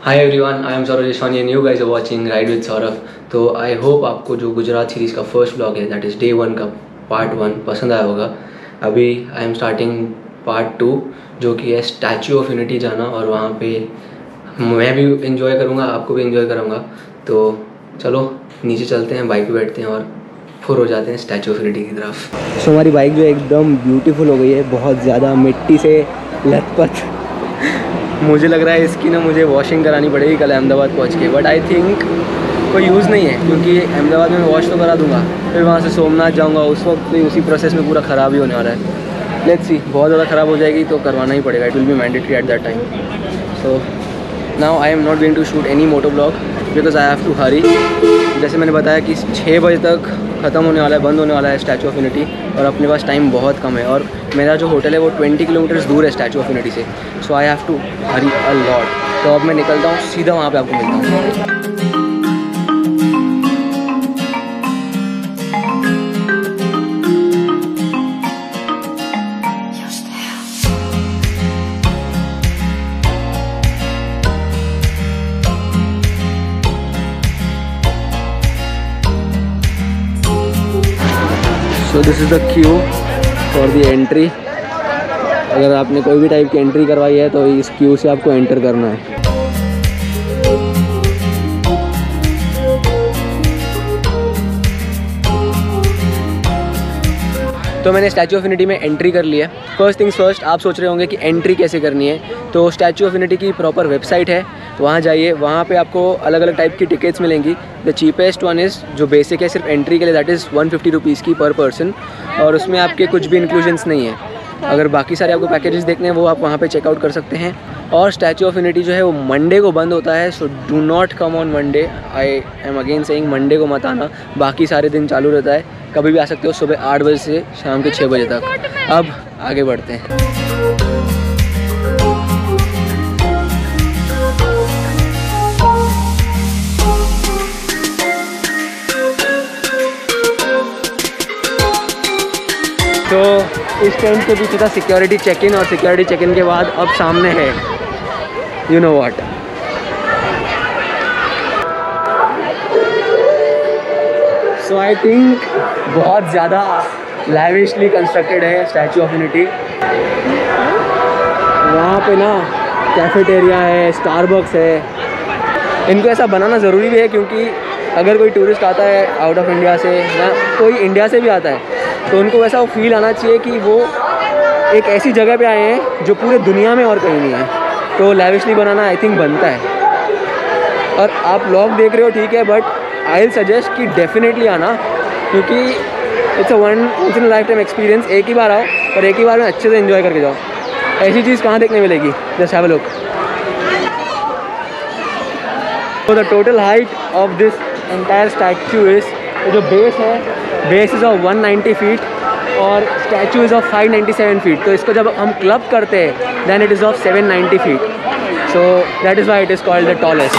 Hi everyone, I am Saurabh Jashwani and you guys are watching ride with Saurabh. तो I hope आपको जो Gujarat series का first vlog है that is day 1 का part 1 पसंद आया होगा। अभी आई एम स्टार्टिंग पार्ट 2 जो कि है स्टैचू ऑफ यूनिटी जाना, और वहाँ पे मैं भी इंजॉय करूँगा, आपको भी इंजॉय कराऊँगा। तो चलो नीचे चलते हैं, बाइक पे बैठते हैं और फुर हो जाते हैं स्टैचू ऑफ यूनिटी की तरफ। तो हमारी बाइक जो एकदम ब्यूटीफुल हो गई है, बहुत ज़्यादा मिट्टी से लथपथ। मुझे लग रहा है इसकी ना मुझे वॉशिंग करानी पड़ेगी कल अहमदाबाद पहुंच के, बट आई थिंक कोई यूज़ नहीं है क्योंकि अहमदाबाद में मैं वॉश तो करा दूंगा, फिर वहाँ से सोमनाथ जाऊंगा, उस वक्त भी उसी प्रोसेस में पूरा ख़राब ही होने वाला है। लेट्स सी, बहुत ज़्यादा ख़राब हो जाएगी तो करवाना ही पड़ेगा, it will be mandatory at that time. So now I am not going to shoot any moto blog because I have to hurry. जैसे मैंने बताया कि 6 बजे तक ख़त्म होने वाला है, बंद होने वाला है स्टैचू ऑफ यूनिटी, और अपने पास टाइम बहुत कम है, और मेरा जो होटल है वो 20 किलोमीटर्स दूर है स्टैचू ऑफ यूनिटी से। So I have to hurry a lot. तो अब मैं निकलता हूँ सीधा, वहाँ पे आपको मिलता हूँ। So this is the Q for the entry. अगर आपने कोई भी टाइप की एंट्री करवाई है तो इस क्यू से आपको एंटर करना है। तो मैंने स्टैचू ऑफ यूनिटी में एंट्री कर ली है। फर्स्ट थिंग्स फर्स्ट, आप सोच रहे होंगे कि एंट्री कैसे करनी है। तो स्टैचू ऑफ यूनिटी की प्रॉपर वेबसाइट है, वहाँ जाइए, वहाँ पे आपको अलग अलग टाइप की टिकट्स मिलेंगी। द चीपेस्ट वन इज़ जो बेसिक है सिर्फ एंट्री के लिए, दैट इज़ 150 रुपीज़ की पर पर्सन, और उसमें आपके कुछ भी इंक्लूजन्स नहीं है। अगर बाकी सारे आपको पैकेजेस देखने हैं वो आप वहाँ पे चेकआउट कर सकते हैं। और स्टैचू ऑफ यूनिटी जो है वो मंडे को बंद होता है, so do not come on Monday. I am again saying Monday को मत आना, बाकी सारे दिन चालू रहता है, कभी भी आ सकते हो, सुबह 8 बजे से शाम के 6 बजे तक। अब आगे बढ़ते हैं। तो इस टेंट के पीछे था सिक्योरिटी चेक इन, और सिक्योरिटी चेक इन के बाद अब सामने है you know what. So I think बहुत ज़्यादा लैविशली कंस्ट्रक्टेड है स्टैचू ऑफ यूनिटी। वहाँ पे ना कैफेटेरिया है, स्टारबक्स है। इनको ऐसा बनाना ज़रूरी भी है क्योंकि अगर कोई टूरिस्ट आता है आउट ऑफ इंडिया से या कोई इंडिया से भी आता है तो उनको वैसा वो फील आना चाहिए कि वो एक ऐसी जगह पे आए हैं जो पूरे दुनिया में और कहीं नहीं है। तो लैविशली बनाना आई थिंक बनता है। और आप व्लॉग देख रहे हो ठीक है, बट आई विल सजेस्ट कि डेफिनेटली आना, क्योंकि it's a once in life time experience. एक ही बार आओ और एक ही बार में अच्छे से एंजॉय करके जाओ। ऐसी चीज़ कहाँ देखने मिलेगी? Just have a look. So the total height of this entire statue is, जो बेस है, बेस इज़ ऑफ 190 फीट और स्टैचू इज़ ऑफ 597 फीट। तो इसको जब हम क्लब करते हैं then it is of 790 feet. So that is why it is called the tallest.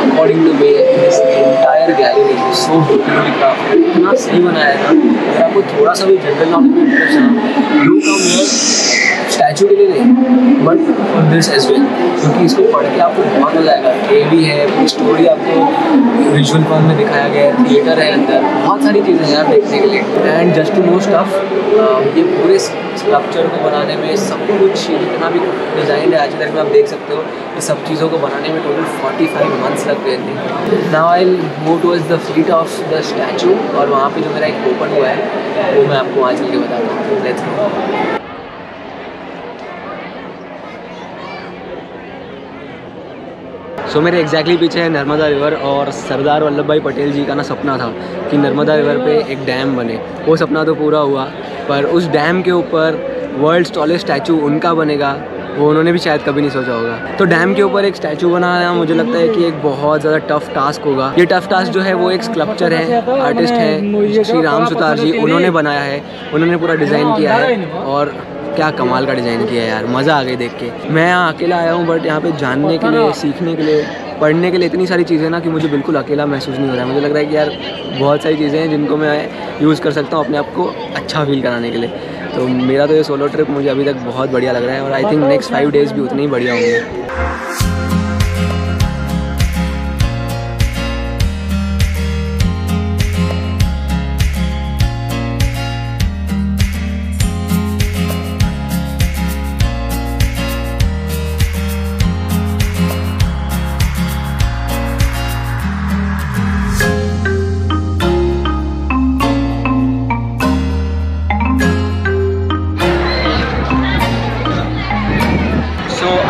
According to me this entire gallery is so beautifully crafted, इतना सही बनाया है ना। अगर आपको थोड़ा सा भी जनरल नॉलेज में इंटरेस्ट है, यू कम हियर स्टैचू के लिए नहीं but for this as well, क्योंकि इसको पढ़ के आपको बहुत मजा आएगा। ये भी है, पूरी स्टोरी आपको विजुअल फॉर्म में दिखाया गया है, थिएटर है अंदर, बहुत सारी चीज़ें हैं आप देखने के लिए। And just to know stuff, ये पूरे स्ट्रक्चर को बनाने में सब कुछ जितना भी डिज़ाइन है आज तक में आप देख सकते हो, ये सब चीज़ों को बनाने में टोटल 45 मंथ्स लग गए थे। Now I will move towards the feet of the statue, और वहाँ पे जो मेरा एक ओपन हुआ है वो मैं आपको वहाँ चल के बताता हूँ। Let's go. सो मेरे एग्जैक्टली पीछे है नर्मदा रिवर, और सरदार वल्लभ भाई पटेल जी का ना सपना था कि नर्मदा रिवर पे एक डैम बने। वो सपना तो पूरा हुआ, पर उस डैम के ऊपर वर्ल्ड्स टॉलेस्ट स्टैचू उनका बनेगा, वो उन्होंने भी शायद कभी नहीं सोचा होगा। तो डैम के ऊपर एक स्टैचू बनाना मुझे लगता है कि एक बहुत ज़्यादा टफ टास्क होगा। ये टफ टास्क जो है वो एक स्कल्पचर है, आर्टिस्ट है श्री राम सुतार जी, उन्होंने बनाया है, उन्होंने पूरा डिज़ाइन किया है, और क्या कमाल का डिज़ाइन किया है यार, मज़ा आ गई देख के। मैं यहाँ अकेला आया हूँ, बट यहाँ पे जानने के लिए, सीखने के लिए, पढ़ने के लिए इतनी सारी चीज़ें ना कि मुझे बिल्कुल अकेला महसूस नहीं हो रहा है। मुझे लग रहा है कि यार बहुत सारी चीज़ें हैं जिनको मैं यूज़ कर सकता हूँ अपने आप को अच्छा फील कराने के लिए। तो मेरा तो ये सोलो ट्रिप मुझे अभी तक बहुत बढ़िया लग रहा है, और आई थिंक नेक्स्ट 5 डेज़ भी उतने ही बढ़िया होंगे।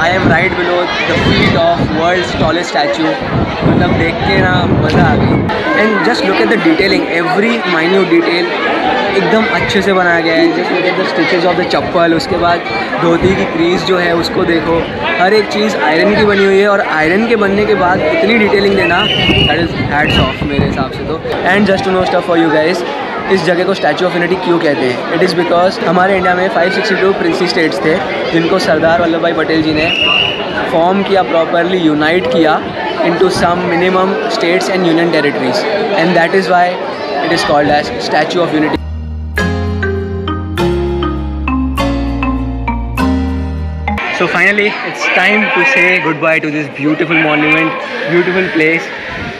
I am right below the feet of world's tallest statue. मतलब देख के ना मज़ा आ गई। And just look at the detailing, every minute detail एकदम अच्छे से बनाया गया है। Just look at the stitches of the chappal, उसके बाद धोती की क्रीज जो है उसको देखो, हर एक चीज़ आयरन की बनी हुई है, और आयरन के बनने के बाद इतनी डिटेलिंग देना, दैट इज़ हैट्स ऑफ मेरे हिसाब से तो। And just to know stuff for you guys, इस जगह को स्टैचू ऑफ यूनिटी क्यों कहते हैं? इट इज़ बिकॉज हमारे इंडिया में 562 प्रिंसी स्टेट्स थे, जिनको सरदार वल्लभ भाई पटेल जी ने फॉर्म किया, प्रॉपरली यूनाइट किया into some minimum states and union territories, and that is why it is called as statue of unity. So finally, it's time to say goodbye to this beautiful monument, beautiful place.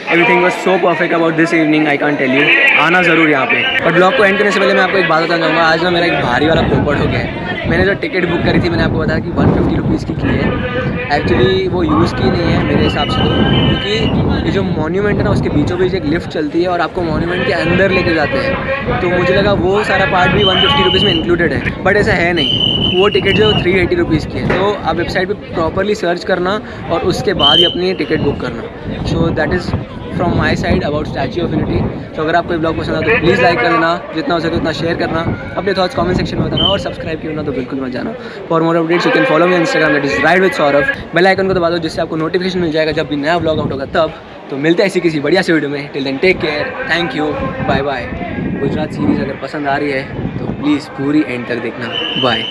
Everything was so perfect about this evening, I can't tell you. आना ज़रूर यहाँ पे। और blog को and करने से पहले मैं आपको एक बात बताना चाहूँगा। आज ना मेरा एक भारी वाला पोपट हो गया है। मैंने जो टिकट बुक करी थी, मैंने आपको बताया कि 150 रुपीज़ की है। एक्चुअली वो यूज़ की नहीं है मेरे हिसाब से तो, क्योंकि ये जो मॉन्यूमेंट है ना, उसके बीचों बीच एक लिफ्ट चलती है और आपको मॉन्यूमेंट के अंदर लेके जाते हैं। तो मुझे लगा वो सारा पार्ट भी 150 रुपीज़ में इंक्लूडेड है, बट ऐसा है नहीं। वो टिकट जो 380 रुपीज़ की है। तो आप वेबसाइट पे प्रॉपरली सर्च करना और उसके बाद ही अपनी टिकट बुक करना। सो that is from my side about statue of unity. तो अगर आपको ये ब्लॉग पसंद आता तो प्लीज़ लाइक कर देना, जितना हो सके उतना शेयर करना, अपने थॉट्स कमेंट सेक्शन में बताना, और सब्सक्राइब किया ना तो बिल्कुल मत जाना। For more updates you can follow me Instagram, that is ride with Saurabh. Bell icon को दबा दो जिससे आपको नोटिफिकेशन मिल जाएगा जब भी नया ब्लॉग आउट होगा तब। तो मिलते हैं ऐसी किसी बढ़िया से वीडियो में। Till then take care, thank you, bye bye. Gujarat series अगर पसंद आ रही है तो प्लीज़ पूरी एंड तक देखना। बाय।